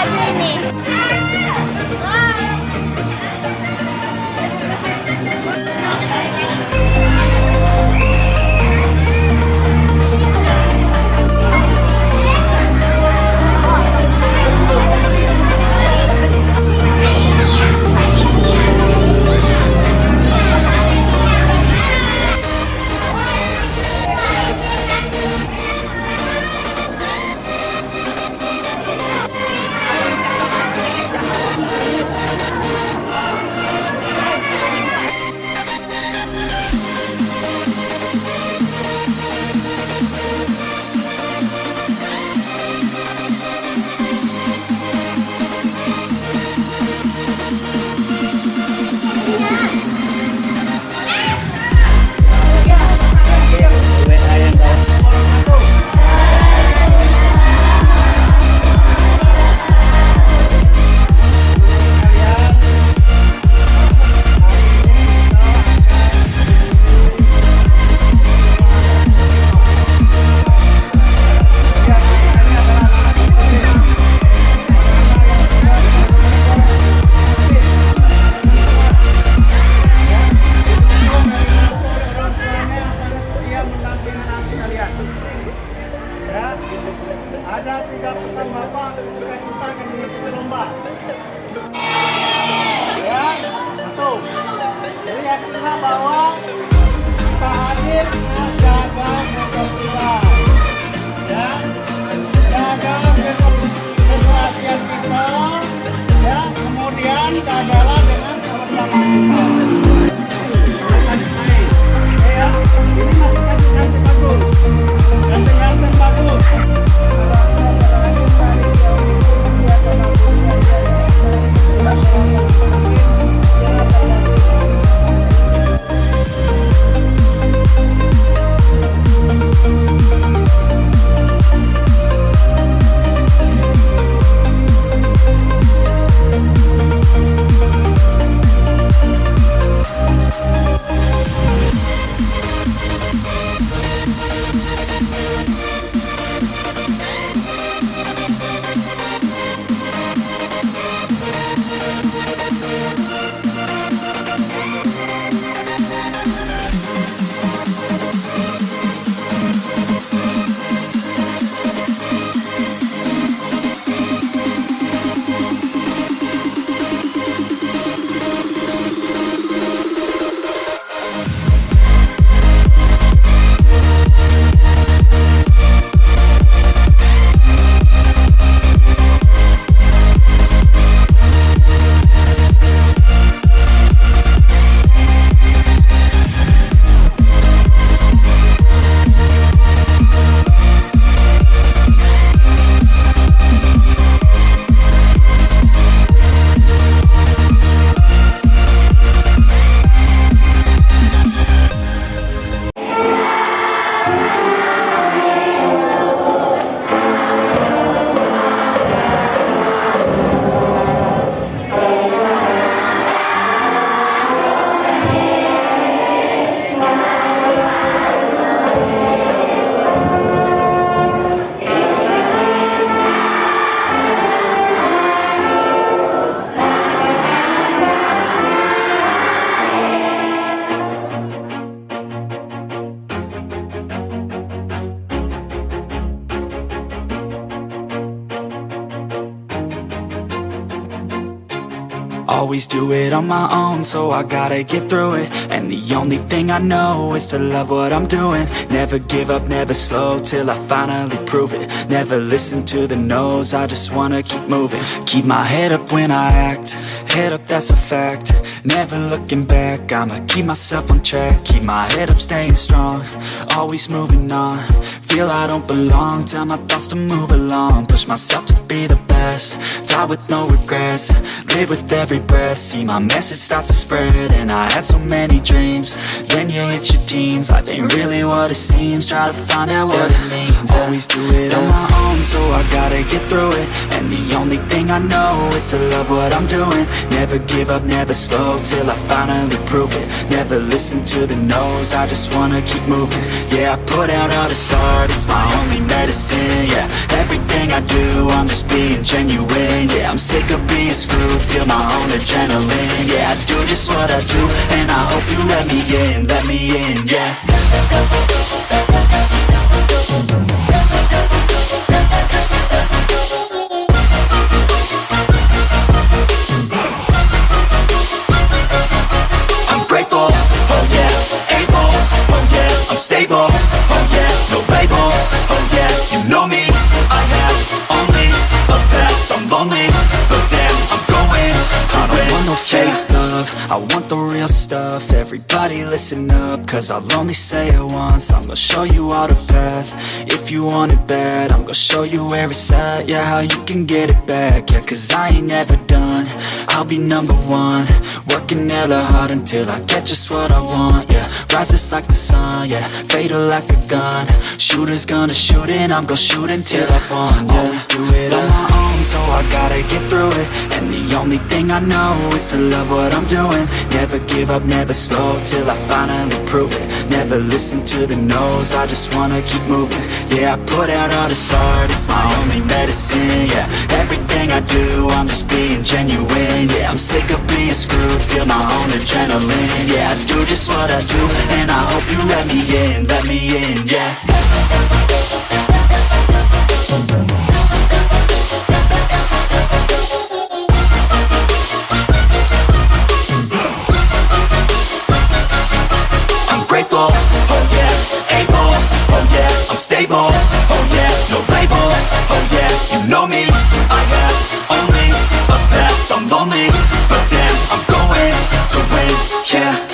baju ini. Ada 3 pesan Bapak ketika kita akan mengikuti lomba. Ya, satu. Jadi yang kedua bahwa kita hadir menjaga kebersihan. Ya, jaga kebersihan kita. Ya, kemudian jagalah dengan kebersamaan kita. Ya, ini masih ganti bagus. Ganti bagus. Always do it on my own, so I gotta get through it. And the only thing I know is to love what I'm doing. Never give up, never slow, till I finally prove it. Never listen to the no's, I just wanna keep moving. Keep my head up when I act, head up, that's a fact. Never looking back, I'ma keep myself on track. Keep my head up, staying strong, always moving on. Feel I don't belong, tell my thoughts to move along. Push myself to be the best, die with no regrets. Live with every breath, see my message start to spread. And I had so many dreams, then you hit your teens. Life ain't really what it seems, try to find out what it means. Always do it on my own, so I gotta get through it. And the only thing I know is to love what I'm doing. Never give up, never slow, till I finally prove it. Never listen to the no's, I just wanna keep moving. Yeah, I put out all the stars, start, it's my only medicine, yeah. Everything I do, I'm just being genuine, yeah. I'm sick of being screwed, feel my own adrenaline, yeah. I do just what I do, and I hope you let me in, yeah. I'm grateful, oh yeah, able, oh yeah, I'm stable, oh yeah, no label, oh yeah, you know me, I have only a path, I'm lonely, but damn, I'm going to win. I don't want no fake love, I want the real stuff. Everybody listen up, cause I'll only say it once. I'm gonna show you all the path, if you want it bad. I'm gonna show you where it's at, yeah, how you can get it back, yeah. Cause I ain't never done, I'll be number one. Working hella hard until I get just what I want, yeah. Rises like the sun, yeah, fatal like a gun. Shooters gonna shoot and I'm gonna shoot until I won, yeah. Always do it on my own, so I gotta get through it. And the only thing I know is to love what I'm doing. Never give up, never slow, till I finally prove it. Never listen to the no's, I just wanna keep moving. Yeah, I put out all this art, it's my only medicine, yeah. Everything I do, I'm just being genuine, yeah. I'm sick of being screwed, feel my own adrenaline, yeah. I do just what I do, and I hope you let me in, yeah. I'm grateful, oh yeah, able, oh yeah, I'm stable, oh yeah, no label, oh yeah, you know me, I have only a path, I'm lonely, but damn, I'm going to win, yeah.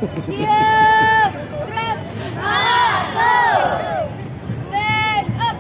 Siap, gerak. Satu. Stand up.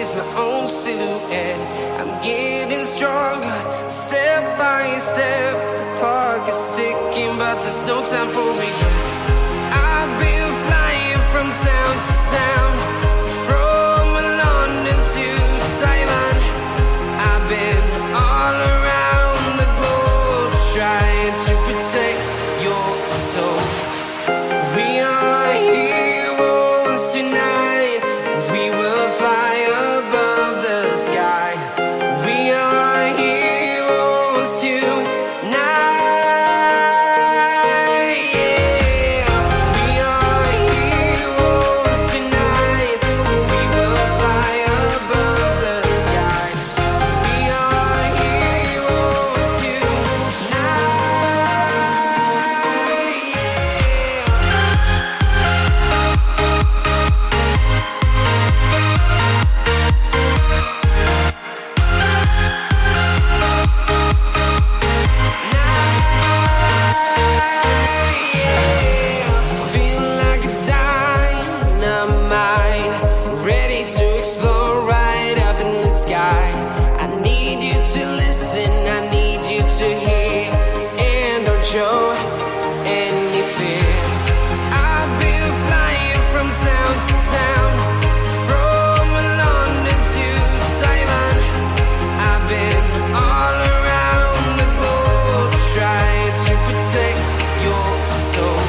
see's my own silhouette. I'm getting stronger, step by step. The clock is ticking, but there's no time for regrets. I've been flying from town to town, from London to Taiwan. I've been all around the globe, trying to protect your soul. We are heroes tonight. We will fly above the sky. We are heroes tonight. Yeah. We are heroes tonight. We will fly above the sky. We are heroes tonight. Feel like a dynamite, ready to explode right up in the sky. I need you to listen, I need you to hear, and don't show any fear. I've been flying from town to town, from London to Taiwan. I've been all around the globe, trying to protect your soul.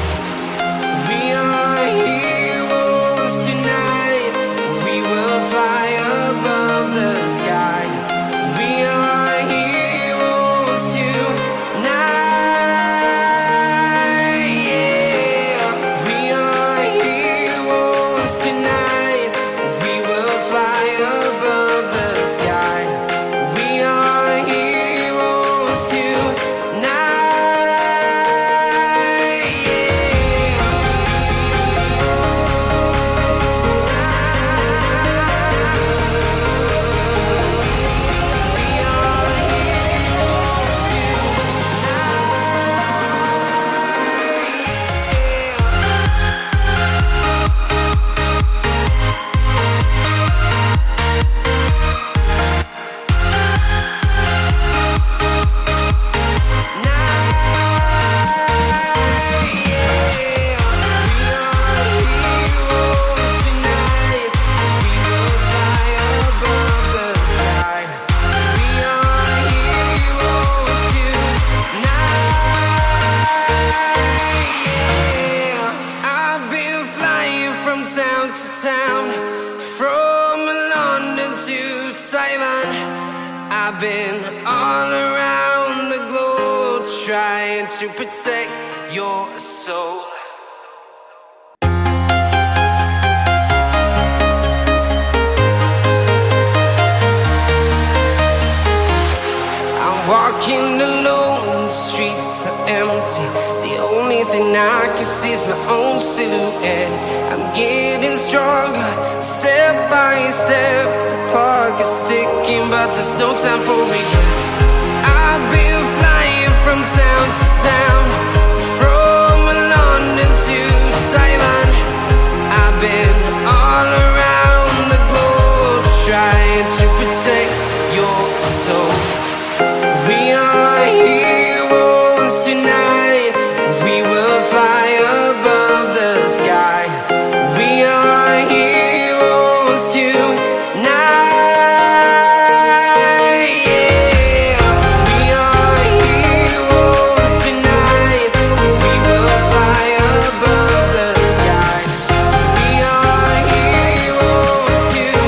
We are heroes tonight. We will fly above the sky. We are heroes tonight. Yeah. We are heroes tonight. We will fly above the sky. We are heroes tonight. I've been flying from town to town, from London to Taiwan. I've been all around the globe, trying to protect your soul. I'm walking alone, the streets are empty. The only thing I can see is my own silhouette. I'm getting stronger, step by step. The clock is ticking, but there's no time for regrets. I've been flying from town to town, from London to Taiwan. I've been all around the globe, trying to protect your soul. We are heroes tonight. We will fly above the sky. We are heroes tonight. Yeah. We are heroes tonight. We will fly above the sky. We are heroes tonight.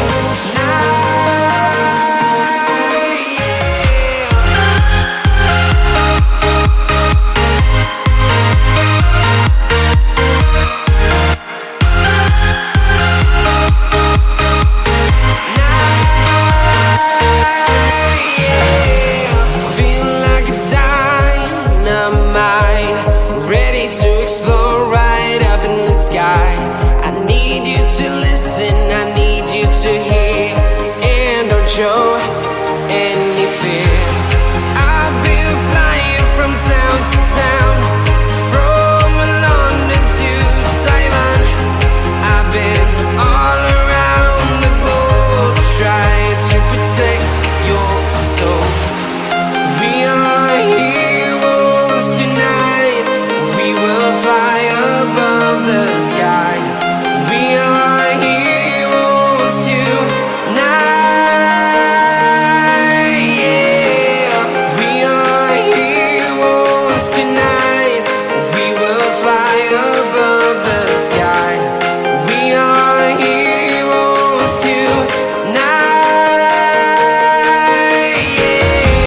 Feel like a dynamite, ready to explode right up in the sky. I need you to listen, I need you to hear, and don't show